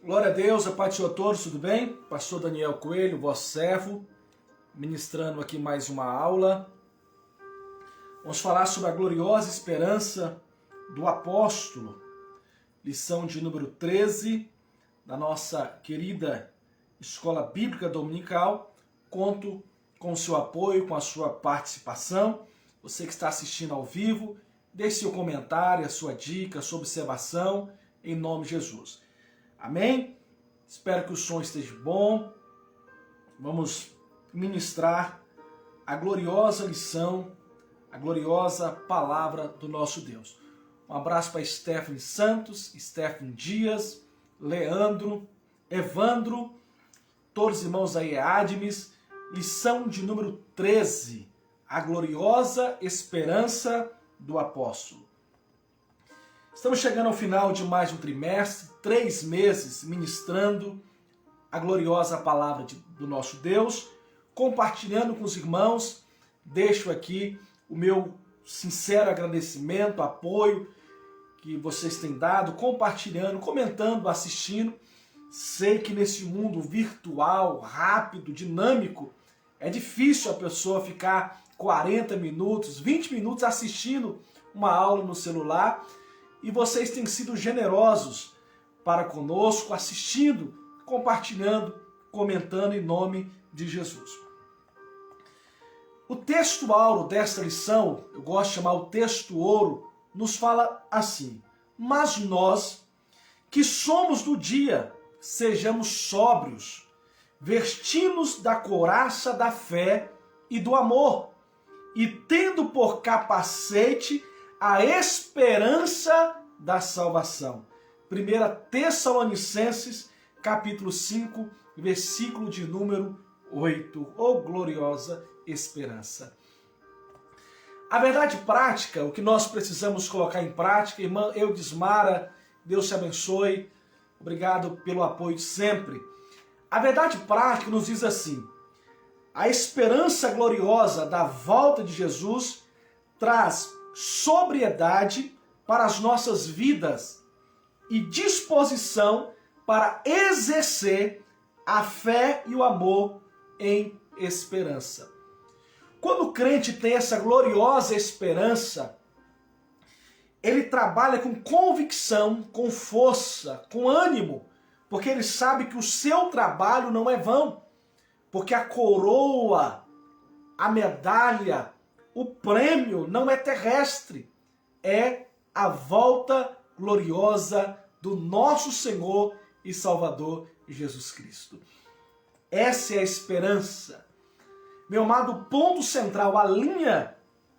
Glória a Deus, a paz do Senhor a todos, tudo bem? Pastor Daniel Coelho, vosso servo, ministrando aqui mais uma aula. Vamos falar sobre a gloriosa esperança do apóstolo, lição de número 13, da nossa querida Escola Bíblica Dominical. Conto com o seu apoio, com a sua participação. Você que está assistindo ao vivo, deixe seu comentário, a sua dica, a sua observação, em nome de Jesus. Amém? Espero que o som esteja bom. Vamos ministrar a gloriosa lição, a gloriosa palavra do nosso Deus. Um abraço para Stephanie Santos, Stephanie Dias, Leandro, Evandro, todos os irmãos aí, Admes, lição de número 13, a gloriosa esperança do apóstolo. Estamos chegando ao final de mais um trimestre, 3 meses ministrando a gloriosa palavra do nosso Deus, compartilhando com os irmãos. Deixo aqui o meu sincero agradecimento, apoio que vocês têm dado, compartilhando, comentando, assistindo. Sei que nesse mundo virtual, rápido, dinâmico, é difícil a pessoa ficar 40 minutos, 20 minutos assistindo uma aula no celular. E vocês têm sido generosos para conosco, assistindo, compartilhando, comentando em nome de Jesus. O texto áureo desta lição, eu gosto de chamar o texto ouro, nos fala assim: mas nós, que somos do dia, sejamos sóbrios, vestimos da couraça da fé e do amor, e tendo por capacete a esperança da salvação. 1 Tessalonicenses, capítulo 5, versículo de número 8. Oh, gloriosa esperança! A verdade prática, o que nós precisamos colocar em prática, irmã Eudismara, Deus te abençoe, obrigado pelo apoio de sempre. A verdade prática nos diz assim: a esperança gloriosa da volta de Jesus traz sobriedade para as nossas vidas e disposição para exercer a fé e o amor em esperança. Quando o crente tem essa gloriosa esperança, ele trabalha com convicção, com força, com ânimo, porque ele sabe que o seu trabalho não é vão, porque a coroa, a medalha, o prêmio não é terrestre, é a volta gloriosa do nosso Senhor e Salvador Jesus Cristo. Essa é a esperança. Meu amado, ponto central, a linha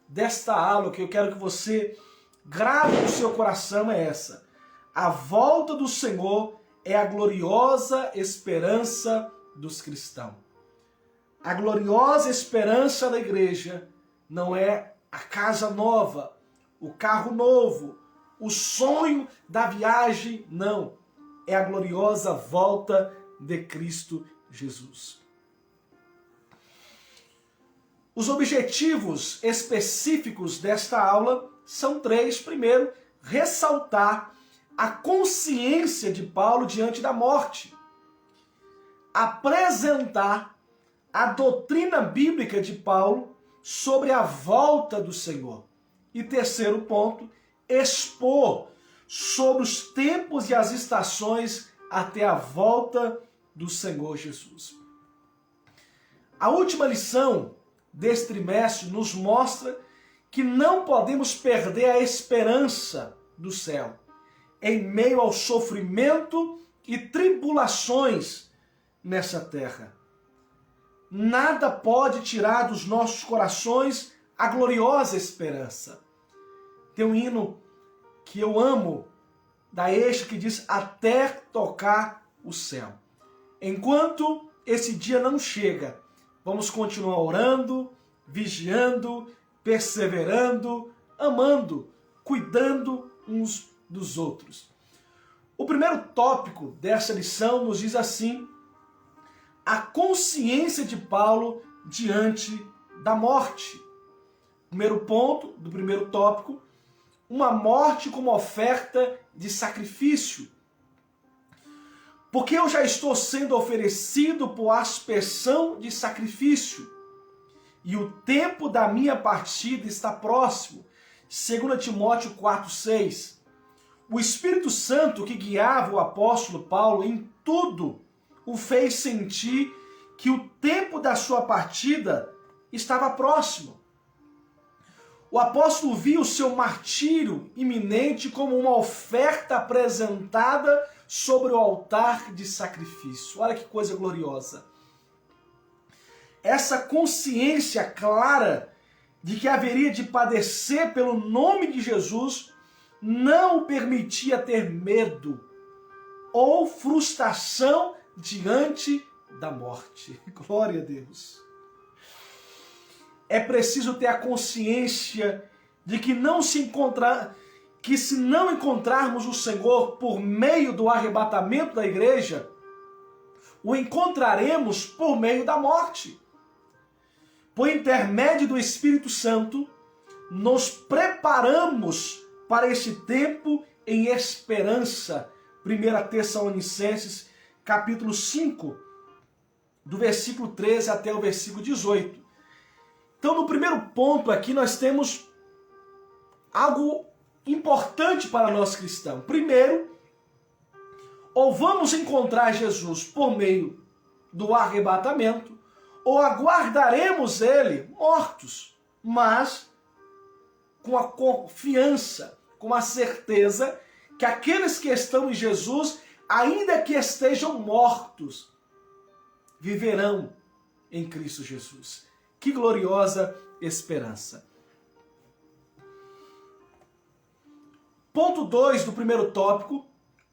desta aula que eu quero que você grave no seu coração é essa: a volta do Senhor é a gloriosa esperança dos cristãos. A gloriosa esperança da igreja não é a casa nova, o carro novo, o sonho da viagem, não. É a gloriosa volta de Cristo Jesus. Os objetivos específicos desta aula são 3. Primeiro, ressaltar a consciência de Paulo diante da morte. Apresentar a doutrina bíblica de Paulo sobre a volta do Senhor. E terceiro ponto, expor sobre os tempos e as estações até a volta do Senhor Jesus. A última lição deste trimestre nos mostra que não podemos perder a esperança do céu em meio ao sofrimento e tribulações nessa terra. Nada pode tirar dos nossos corações a gloriosa esperança. Tem um hino que eu amo, da Eixo, que diz: até tocar o céu. Enquanto esse dia não chega, vamos continuar orando, vigiando, perseverando, amando, cuidando uns dos outros. O primeiro tópico dessa lição nos diz assim: a consciência de Paulo diante da morte. Primeiro ponto do primeiro tópico: uma morte como oferta de sacrifício. porque eu já estou sendo oferecido por aspersão de sacrifício, e o tempo da minha partida está próximo. 2 Timóteo 4,6. O Espírito Santo que guiava o apóstolo Paulo em tudo o fez sentir que o tempo da sua partida estava próximo. O apóstolo viu o seu martírio iminente como uma oferta apresentada sobre o altar de sacrifício. Olha que coisa gloriosa. Essa consciência clara de que haveria de padecer pelo nome de Jesus não o permitia ter medo ou frustração diante da morte. Glória a Deus. É preciso ter a consciência de que se não encontrarmos o Senhor por meio do arrebatamento da igreja, o encontraremos por meio da morte. Por intermédio do Espírito Santo, nos preparamos para esse tempo em esperança. 1 Tessalonicenses, capítulo 5, do versículo 13 até o versículo 18. Então, no primeiro ponto aqui, nós temos algo importante para nós cristãos. Primeiro, ou vamos encontrar Jesus por meio do arrebatamento, ou aguardaremos ele mortos, mas com a confiança, com a certeza que aqueles que estão em Jesus, ainda que estejam mortos, viverão em Cristo Jesus. Que gloriosa esperança. Ponto 2 do primeiro tópico,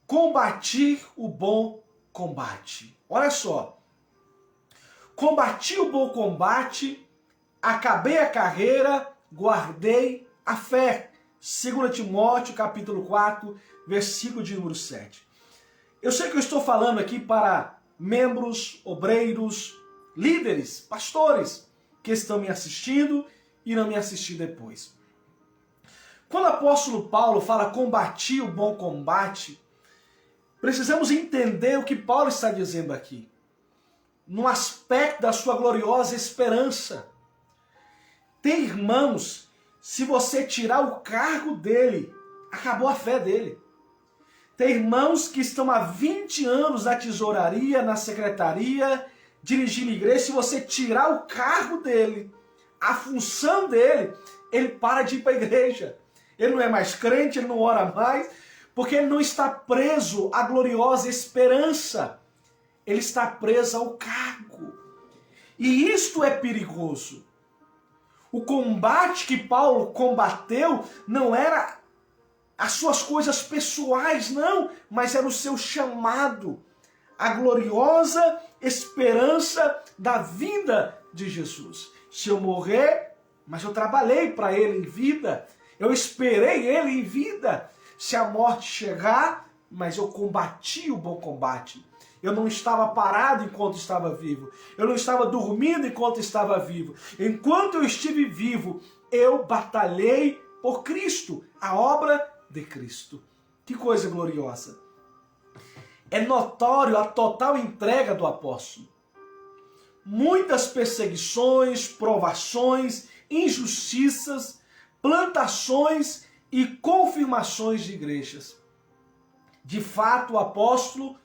combater o bom combate. Olha só. Combati o bom combate, acabei a carreira, guardei a fé. 2 Timóteo, capítulo 4, versículo de número 7. Eu sei que eu estou falando aqui para membros, obreiros, líderes, pastores, que estão me assistindo e não me assistir depois. Quando o apóstolo Paulo fala combati o bom combate, precisamos entender o que Paulo está dizendo aqui, no aspecto da sua gloriosa esperança. Tem irmãos, se você tirar o cargo dele, acabou a fé dele. Tem irmãos que estão há 20 anos na tesouraria, na secretaria, dirigindo a igreja. Se você tirar o cargo dele, a função dele, ele para de ir para a igreja. Ele não é mais crente, ele não ora mais, porque ele não está preso à gloriosa esperança. Ele está preso ao cargo. E isto é perigoso. O combate que Paulo combateu não era as suas coisas pessoais, não, mas era o seu chamado, a gloriosa esperança da vinda de Jesus. Se eu morrer, mas eu trabalhei para ele em vida, eu esperei ele em vida. Se a morte chegar, mas eu combati o bom combate. Eu não estava parado enquanto estava vivo. Eu não estava dormindo enquanto estava vivo. Enquanto eu estive vivo, eu batalhei por Cristo, a obra de Cristo. Que coisa gloriosa. É notório a total entrega do apóstolo. Muitas perseguições, provações, injustiças, plantações e confirmações de igrejas. De fato, o apóstolo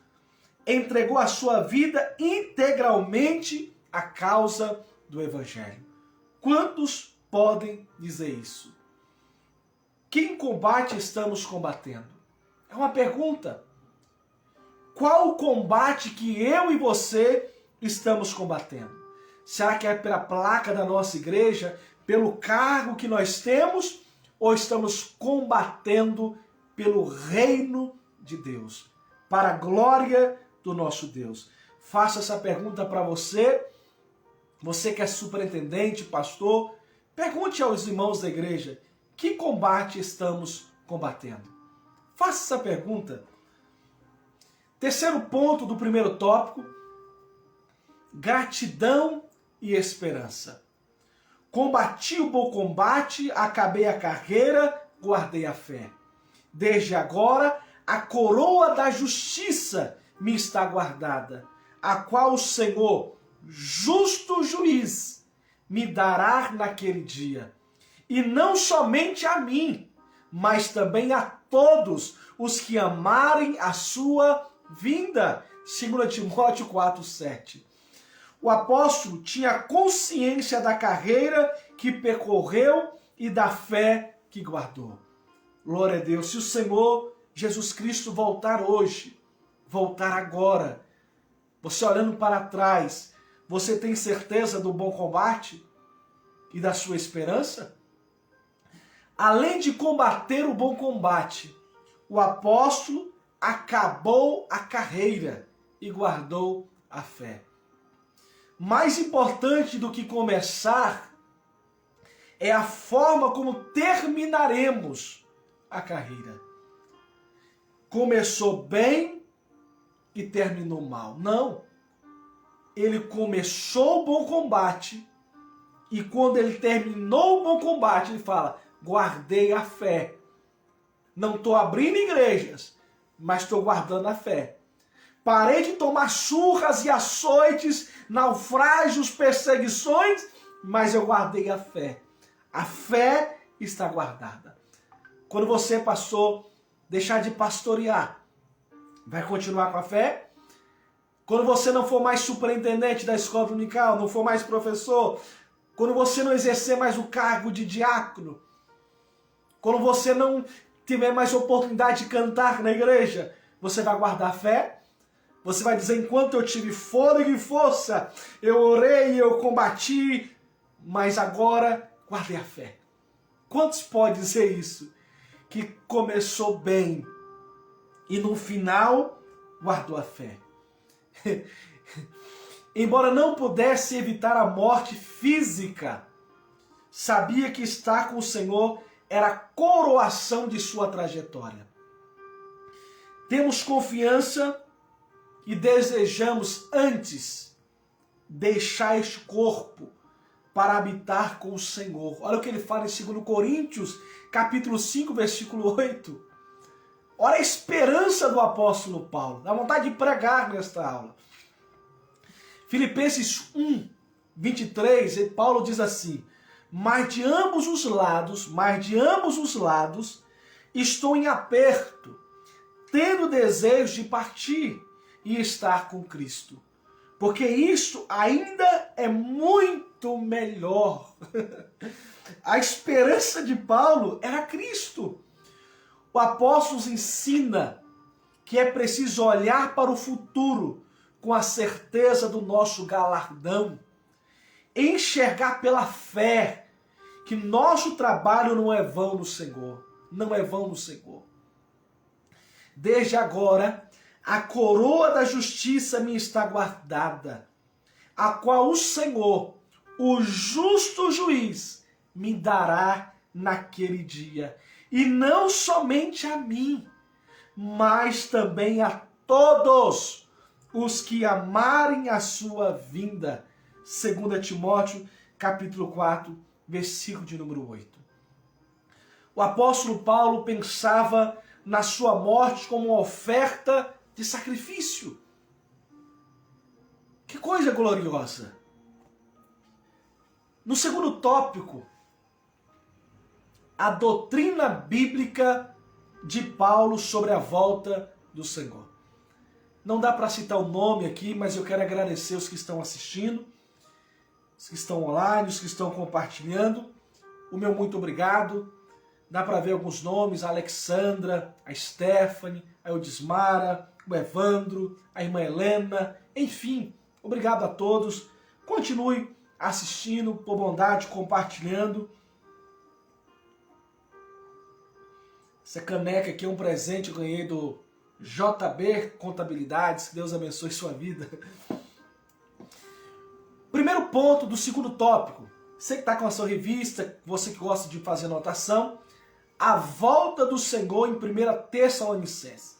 entregou a sua vida integralmente à causa do Evangelho. Quantos podem dizer isso? Que combate estamos combatendo? É uma pergunta. Qual o combate que eu e você estamos combatendo? Será que é pela placa da nossa igreja, pelo cargo que nós temos, ou estamos combatendo pelo reino de Deus, para a glória do nosso Deus? Faço essa pergunta para você que é superintendente, pastor, pergunte aos irmãos da igreja, que combate estamos combatendo? Faça essa pergunta. Terceiro ponto do primeiro tópico, gratidão e esperança. Combati o bom combate, acabei a carreira, guardei a fé. Desde agora, a coroa da justiça me está guardada, a qual o Senhor, justo juiz, me dará naquele dia. E não somente a mim, mas também a todos os que amarem a sua vinda. 2 Timóteo 4:7. O apóstolo tinha consciência da carreira que percorreu e da fé que guardou. Glória a Deus. Se o Senhor Jesus Cristo voltar hoje, voltar agora, você olhando para trás, você tem certeza do bom combate e da sua esperança? Além de combater o bom combate, o apóstolo acabou a carreira e guardou a fé. Mais importante do que começar é a forma como terminaremos a carreira. Começou bem e terminou mal. Não. Ele começou o bom combate e quando ele terminou o bom combate, ele fala: guardei a fé. Não estou abrindo igrejas, mas estou guardando a fé. Parei de tomar surras e açoites, naufrágios, perseguições, mas eu guardei a fé. A fé está guardada. Quando você, pastor, deixar de pastorear, vai continuar com a fé? Quando você não for mais superintendente da escola dominical, não for mais professor, quando você não exercer mais o cargo de diácono, quando você não tiver mais oportunidade de cantar na igreja, você vai guardar a fé? Você vai dizer: enquanto eu tive fôlego e força, eu orei, eu combati, mas agora guardei a fé. Quantos podem dizer isso? Que começou bem e no final guardou a fé. Embora não pudesse evitar a morte física, sabia que estar com o Senhor era a coroação de sua trajetória. Temos confiança e desejamos antes deixar este corpo para habitar com o Senhor. Olha o que ele fala em 2 Coríntios, capítulo 5, versículo 8. Olha a esperança do apóstolo Paulo. Dá vontade de pregar nesta aula. Filipenses 1, 23, Paulo diz assim: mas de ambos os lados, estou em aperto, tendo desejo de partir e estar com Cristo. Porque isto ainda é muito melhor. A esperança de Paulo era Cristo. O apóstolo nos ensina que é preciso olhar para o futuro com a certeza do nosso galardão. Enxergar pela fé que nosso trabalho não é vão no Senhor. Não é vão no Senhor. Desde agora, a coroa da justiça me está guardada, a qual o Senhor, o justo juiz, me dará naquele dia. E não somente a mim, mas também a todos os que amarem a sua vinda. 2 Timóteo, capítulo 4, versículo de número 8. O apóstolo Paulo pensava na sua morte como uma oferta de sacrifício. Que coisa gloriosa! No segundo tópico, a doutrina bíblica de Paulo sobre a volta do Senhor. Não dá para citar o nome aqui, mas eu quero agradecer os que estão assistindo, os que estão online, os que estão compartilhando. O meu muito obrigado. Dá para ver alguns nomes: a Alexandra, a Stephanie, a Eudismara, o Evandro, a irmã Helena, enfim, obrigado a todos. Continue assistindo, por bondade, compartilhando. Essa caneca aqui é um presente que eu ganhei do JB Contabilidades. Que Deus abençoe sua vida. Primeiro ponto do segundo tópico. Você que está com a sua revista, você que gosta de fazer anotação, a volta do Senhor em 1 Tessalonicenses.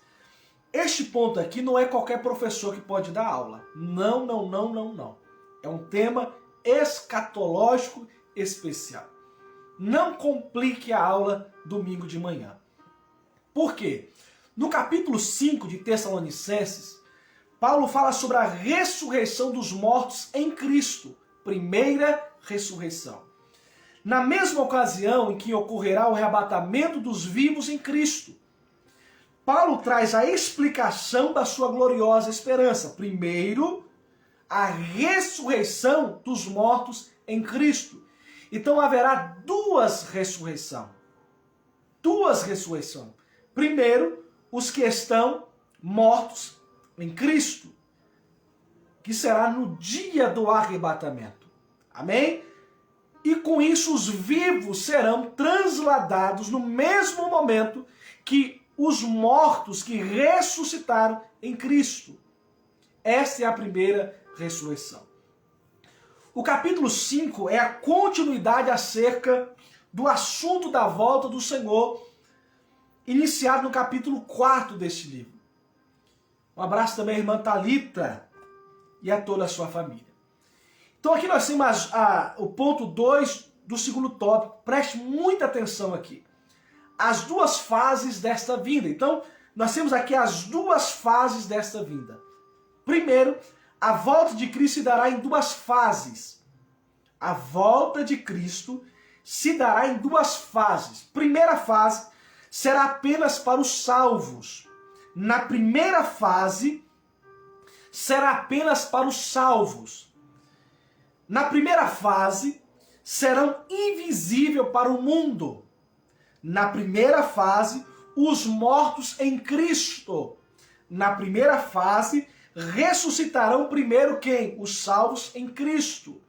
Este ponto aqui não é qualquer professor que pode dar aula. Não. É um tema escatológico especial. Não complique a aula domingo de manhã. Por quê? No capítulo 5 de Tessalonicenses, Paulo fala sobre a ressurreição dos mortos em Cristo, primeira ressurreição. Na mesma ocasião em que ocorrerá o arrebatamento dos vivos em Cristo, Paulo traz a explicação da sua gloriosa esperança. Primeiro, a ressurreição dos mortos em Cristo. Então haverá duas ressurreições. Duas ressurreições. Primeiro, os que estão mortos em Cristo, que será no dia do arrebatamento. Amém? E com isso os vivos serão transladados no mesmo momento que os mortos que ressuscitaram em Cristo. Esta é a primeira ressurreição. O capítulo 5 é a continuidade acerca do assunto da volta do Senhor, iniciado no capítulo 4 deste livro. Um abraço também à irmã Thalita e a toda a sua família. Então aqui nós temos o ponto 2 do segundo tópico. Preste muita atenção aqui. As duas fases desta vinda. Então nós temos aqui as duas fases desta vinda. Primeiro, a volta de Cristo se dará em duas fases. A volta de Cristo se dará em duas fases. Primeira fase será apenas para os salvos. Na primeira fase, será apenas para os salvos. Na primeira fase, serão invisíveis para o mundo. Na primeira fase, os mortos em Cristo. Na primeira fase, ressuscitarão primeiro quem? Os salvos em Cristo.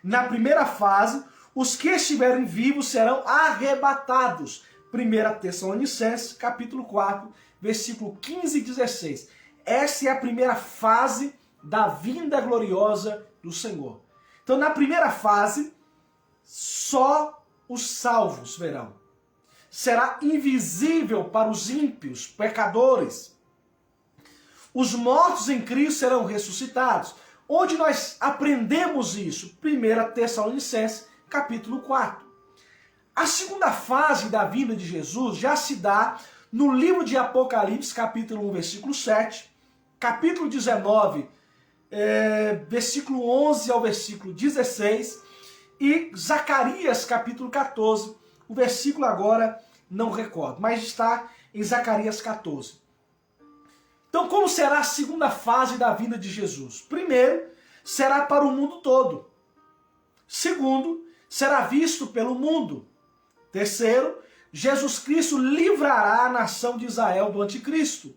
Na primeira fase, os que estiverem vivos serão arrebatados. 1 Tessalonicenses, capítulo 4, versículo 15 e 16. Essa é a primeira fase da vinda gloriosa do Senhor. Então, na primeira fase, só os salvos verão. Será invisível para os ímpios, pecadores. Os mortos em Cristo serão ressuscitados. Onde nós aprendemos isso? 1 Tessalonicenses, capítulo 4. A segunda fase da vinda de Jesus já se dá no livro de Apocalipse, capítulo 1, versículo 7, capítulo 19, versículo 11 ao versículo 16, e Zacarias, capítulo 14, o versículo agora não recordo, mas está em Zacarias 14. Então, como será a segunda fase da vinda de Jesus? Primeiro, será para o mundo todo. Segundo, será visto pelo mundo. Terceiro, Jesus Cristo livrará a nação de Israel do anticristo.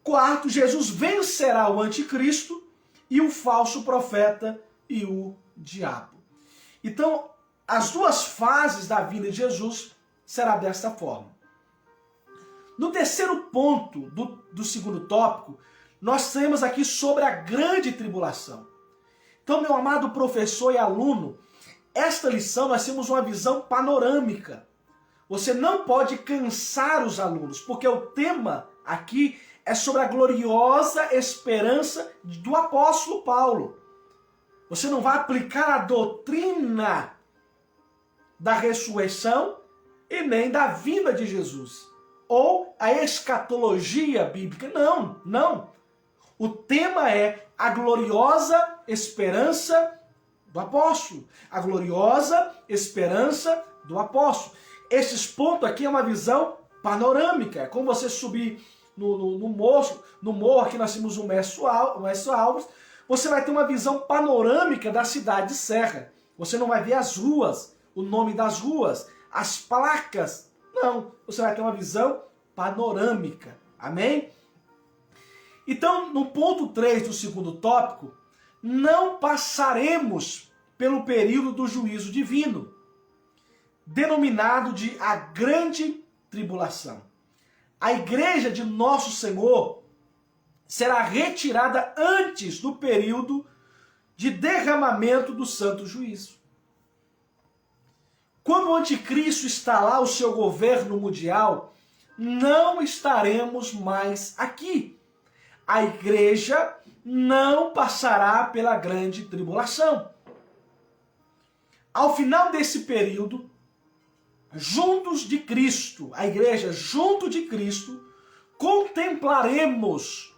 Quarto, Jesus vencerá o anticristo e o falso profeta e o diabo. Então, as duas fases da vinda de Jesus será desta forma. No terceiro ponto do segundo tópico, nós temos aqui sobre a grande tribulação. Então, meu amado professor e aluno, esta lição nós temos uma visão panorâmica. Você não pode cansar os alunos, porque o tema aqui é sobre a gloriosa esperança do apóstolo Paulo. Você não vai aplicar a doutrina da ressurreição e nem da vinda de Jesus. Ou a escatologia bíblica. Não, não. O tema é a gloriosa esperança do apóstolo. A gloriosa esperança do apóstolo. Esses pontos aqui é uma visão panorâmica. É como você subir no morro, aqui nós temos o Mestre Alves, você vai ter uma visão panorâmica da cidade de Serra. Você não vai ver as ruas, o nome das ruas, as placas. Não, você vai ter uma visão panorâmica. Amém? Então, no ponto 3 do segundo tópico, não passaremos pelo período do juízo divino, denominado de a grande tribulação. A igreja de nosso Senhor será retirada antes do período de derramamento do santo juízo. Quando o anticristo instalar o seu governo mundial, não estaremos mais aqui. A igreja não passará pela grande tribulação. Ao final desse período, juntos de Cristo, a igreja junto de Cristo, contemplaremos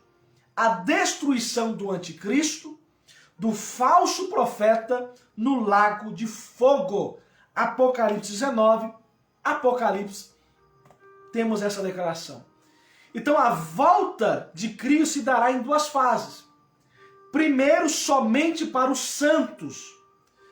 a destruição do anticristo, do falso profeta no lago de fogo. Apocalipse 19, Apocalipse, temos essa declaração. Então a volta de Cristo se dará em duas fases. Primeiro, somente para os santos.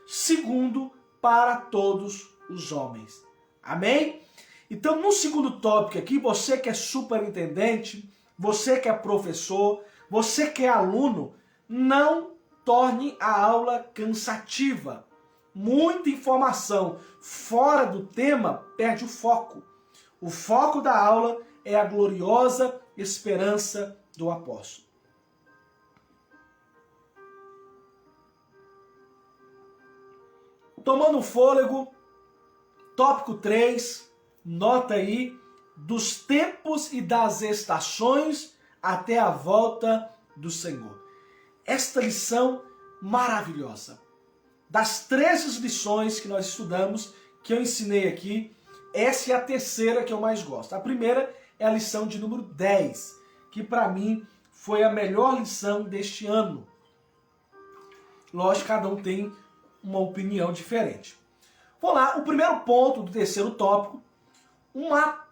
Segundo, para todos os homens. Amém? Então, no segundo tópico aqui, você que é superintendente, você que é professor, você que é aluno, não torne a aula cansativa. Muita informação fora do tema perde o foco. O foco da aula é a gloriosa esperança do apóstolo. Tomando fôlego, tópico 3, nota aí, dos tempos e das estações até a volta do Senhor. Esta lição maravilhosa. Das 13 lições que nós estudamos, que eu ensinei aqui, essa é a terceira que eu mais gosto. A primeira é a lição de número 10, que para mim foi a melhor lição deste ano. Lógico, cada um tem uma opinião diferente. Vamos lá, o primeiro ponto do terceiro tópico, uma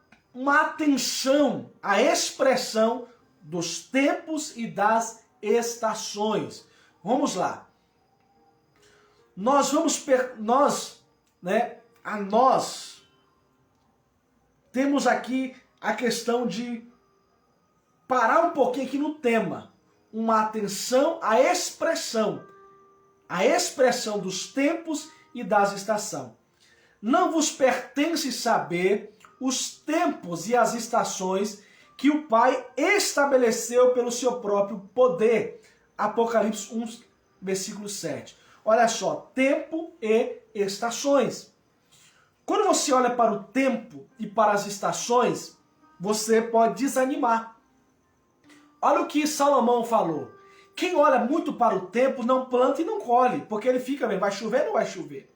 atenção à expressão dos tempos e das estações. Vamos lá. Nós temos aqui a questão de parar um pouquinho aqui no tema. Uma atenção à expressão. A expressão dos tempos e das estações. Não vos pertence saber os tempos e as estações que o Pai estabeleceu pelo seu próprio poder. Apocalipse 1, versículo 7. Olha só, tempo e estações. Quando você olha para o tempo e para as estações, você pode desanimar. Olha o que Salomão falou. Quem olha muito para o tempo não planta e não colhe, porque ele fica bem, vai chover ou não vai chover?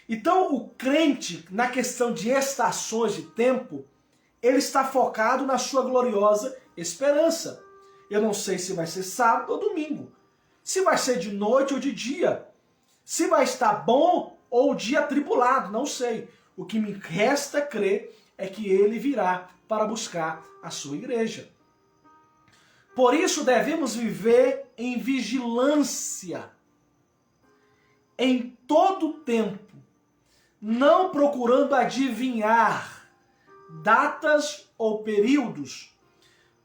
Então o crente, na questão de estações de tempo, ele está focado na sua gloriosa esperança. Eu não sei se vai ser sábado ou domingo, se vai ser de noite ou de dia, se vai estar bom ou dia atribulado, não sei. O que me resta crer é que ele virá para buscar a sua igreja. Por isso devemos viver em vigilância, em todo tempo, não procurando adivinhar datas ou períodos,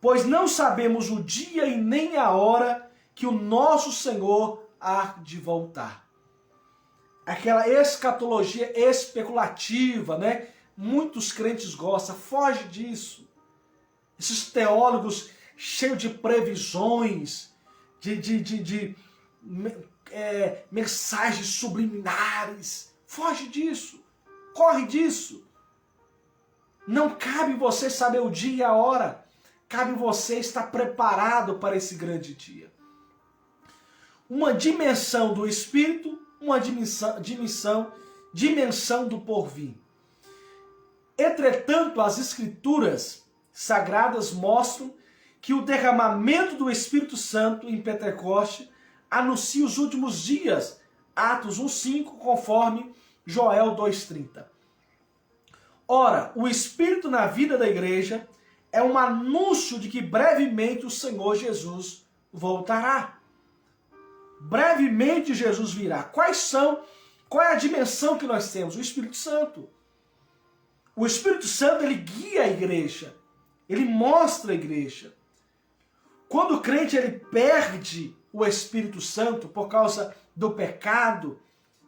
pois não sabemos o dia e nem a hora que o nosso Senhor há de voltar. Aquela escatologia especulativa, né? Muitos crentes gostam, foge disso. Esses teólogos cheios de previsões, de mensagens subliminares. Foge disso, corre disso. Não cabe você saber o dia e a hora. Cabe você estar preparado para esse grande dia. Uma dimensão do Espírito, uma dimensão do porvir. Entretanto, as Escrituras Sagradas mostram que o derramamento do Espírito Santo em Pentecoste anuncia os últimos dias, Atos 1:5, conforme Joel 2:30. Ora, o Espírito na vida da igreja é um anúncio de que brevemente o Senhor Jesus voltará. Brevemente Jesus virá. Qual é a dimensão que nós temos? O Espírito Santo. O Espírito Santo, ele guia a igreja. Ele mostra a igreja. Quando o crente ele perde o Espírito Santo por causa do pecado,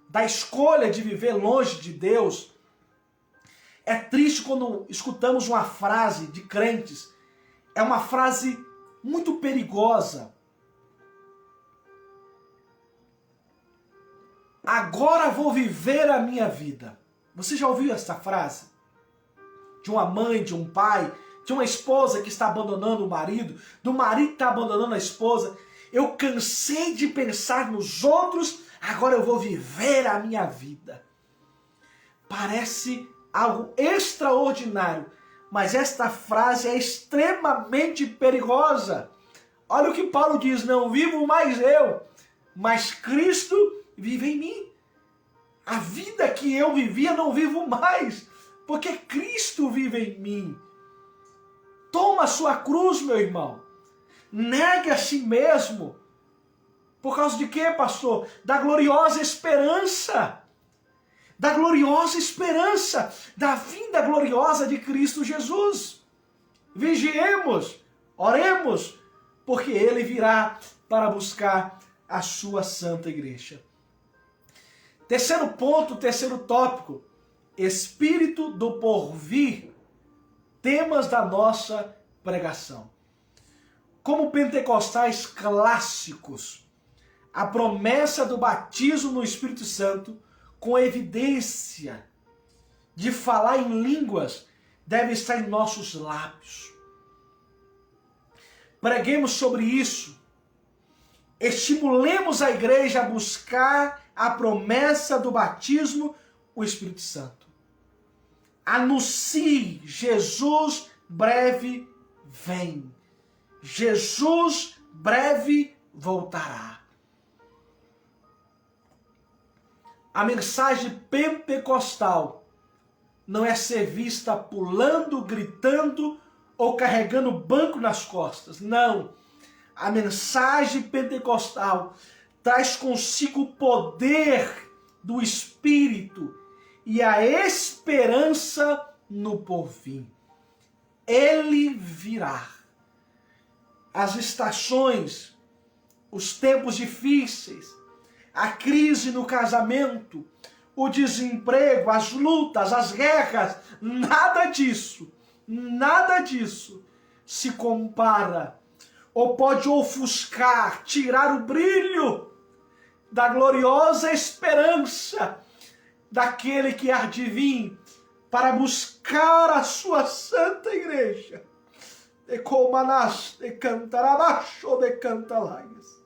da escolha de viver longe de Deus, é triste quando escutamos uma frase de crentes, é uma frase muito perigosa. Agora vou viver a minha vida. Você já ouviu essa frase? De uma mãe, de um pai, de uma esposa que está abandonando o marido, do marido que está abandonando a esposa. Eu cansei de pensar nos outros, agora eu vou viver a minha vida. Parece algo extraordinário, mas esta frase é extremamente perigosa. Olha o que Paulo diz: não vivo mais eu, mas Cristo vive em mim. A vida que eu vivia não vivo mais, porque Cristo vive em mim. Toma a sua cruz, meu irmão. Negue a si mesmo. Por causa de quê, pastor? Da gloriosa esperança. Da gloriosa esperança, da vinda gloriosa de Cristo Jesus. Vigiemos, oremos, porque Ele virá para buscar a sua santa igreja. Terceiro ponto, terceiro tópico, espírito do porvir, temas da nossa pregação. Como pentecostais clássicos, a promessa do batismo no Espírito Santo, com evidência de falar em línguas, deve estar em nossos lábios. Preguemos sobre isso. Estimulemos a igreja a buscar a promessa do batismo, o Espírito Santo. Anuncie: Jesus breve vem. Jesus breve voltará. A mensagem pentecostal não é ser vista pulando, gritando ou carregando banco nas costas. Não. A mensagem pentecostal traz consigo o poder do Espírito e a esperança no porvir. Ele virá. As estações, os tempos difíceis, a crise no casamento, o desemprego, as lutas, as guerras, nada disso se compara ou pode ofuscar, tirar o brilho da gloriosa esperança daquele que há de vir para buscar a sua santa igreja. De comanás, de cantarabaixo, de cantalaias.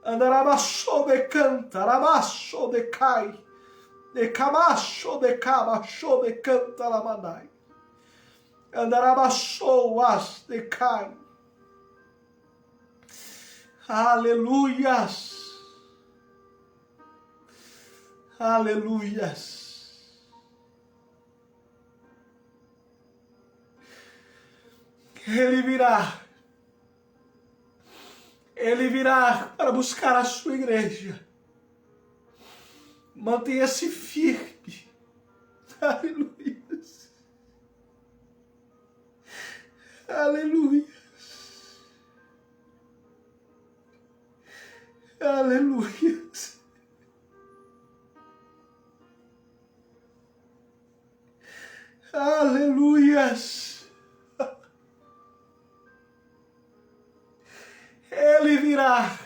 Andarabaixo, de cantarabaixo, de cai. De camacho, de cabacho, de cantalamanai. Andarabaixo, as de cai. Aleluias. Aleluias. Ele virá. Ele virá para buscar a sua igreja. Mantenha-se firme. Aleluias. Aleluias. Aleluias. Aleluias. Ele virá.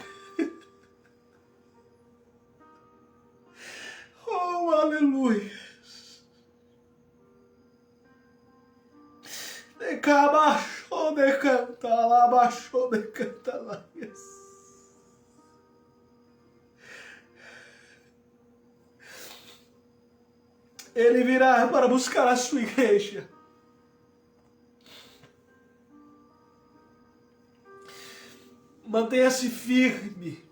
Oh, aleluias. De cabacho, de cantalabaixo, de cantalaias. Ele virá para buscar a sua igreja. Mantenha-se firme.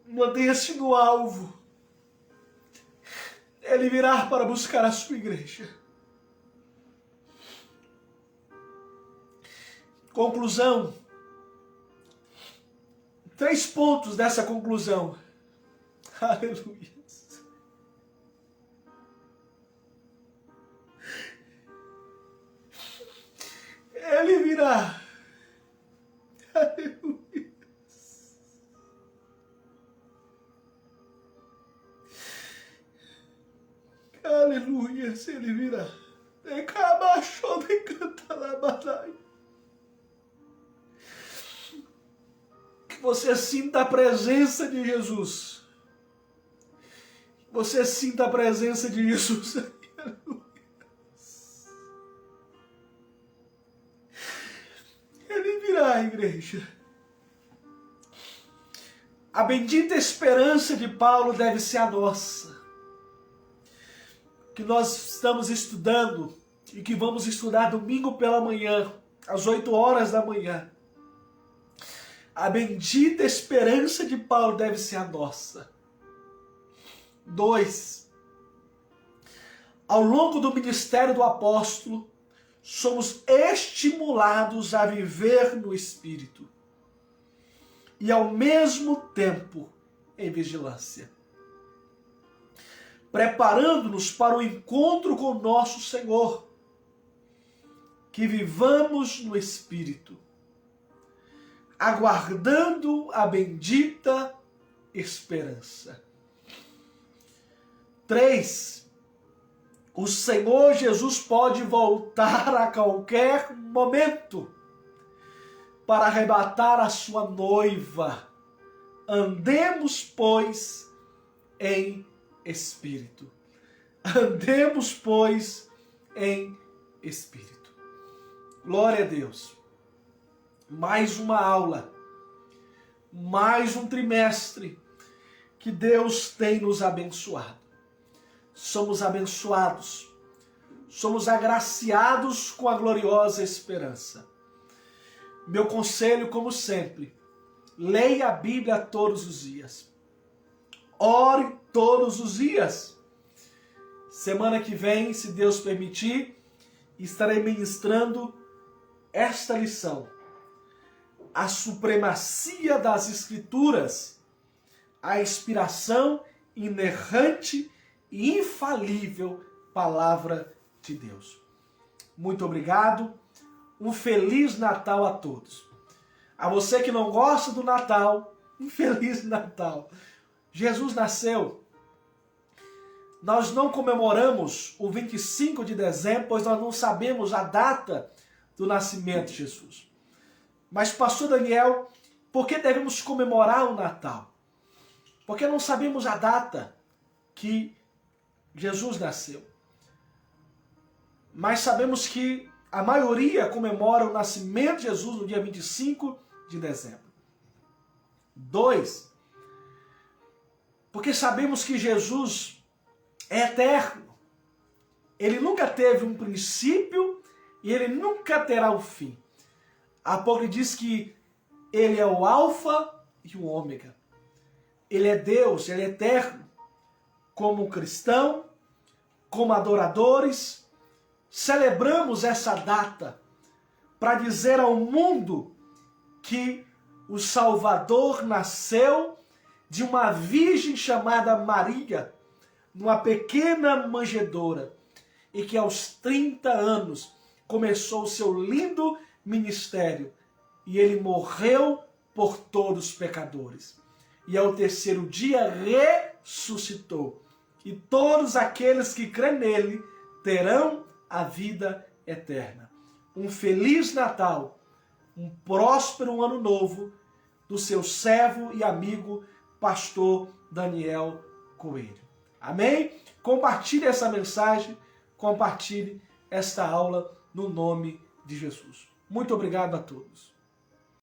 Mantenha-se no alvo. Ele virá para buscar a sua igreja. Conclusão. 3 pontos dessa conclusão. Aleluia. Ele virá. Aleluia. Aleluia, ele virá. De cabacho, de cantalabanai. Que você sinta a presença de Jesus. Que você sinta a presença de Jesus. Aleluia. Ele virá, igreja. A bendita esperança de Paulo deve ser a nossa. Que nós estamos estudando e que vamos estudar domingo pela manhã, às 8 horas da manhã. A bendita esperança de Paulo deve ser a nossa. 2. Ao longo do ministério do apóstolo, somos estimulados a viver no Espírito e, ao mesmo tempo, em vigilância, preparando-nos para o encontro com o nosso Senhor, que vivamos no Espírito, aguardando a bendita esperança. 3. O Senhor Jesus pode voltar a qualquer momento para arrebatar a sua noiva. Andemos, pois, em espírito. Andemos, pois, em espírito. Glória a Deus. Mais uma aula, mais um trimestre que Deus tem nos abençoado. Somos abençoados, somos agraciados com a gloriosa esperança. Meu conselho, como sempre, leia a Bíblia todos os dias. Ore todos os dias. Semana que vem, se Deus permitir, estarei ministrando esta lição: a supremacia das Escrituras, a inspiração inerrante e infalível palavra de Deus. Muito obrigado. Um Feliz Natal a todos. A você que não gosta do Natal, um Feliz Natal. Jesus nasceu. Nós não comemoramos o 25 de dezembro, pois nós não sabemos a data do nascimento de Jesus. Mas, pastor Daniel, por que devemos comemorar o Natal? Porque não sabemos a data que Jesus nasceu. Mas sabemos que a maioria comemora o nascimento de Jesus no dia 25 de dezembro. 2. Porque sabemos que Jesus é eterno. Ele nunca teve um princípio e ele nunca terá um fim. A Bíblia diz que ele é o alfa e o ômega. Ele é Deus, ele é eterno. Como cristão, como adoradores, celebramos essa data para dizer ao mundo que o Salvador nasceu de uma virgem chamada Maria, numa pequena manjedoura, e que aos 30 anos começou o seu lindo ministério, e ele morreu por todos os pecadores. E ao terceiro dia ressuscitou. E todos aqueles que crêem nele terão a vida eterna. Um Feliz Natal, um próspero ano novo do seu servo e amigo, pastor Daniel Coelho. Amém? Compartilhe essa mensagem, compartilhe esta aula no nome de Jesus. Muito obrigado a todos.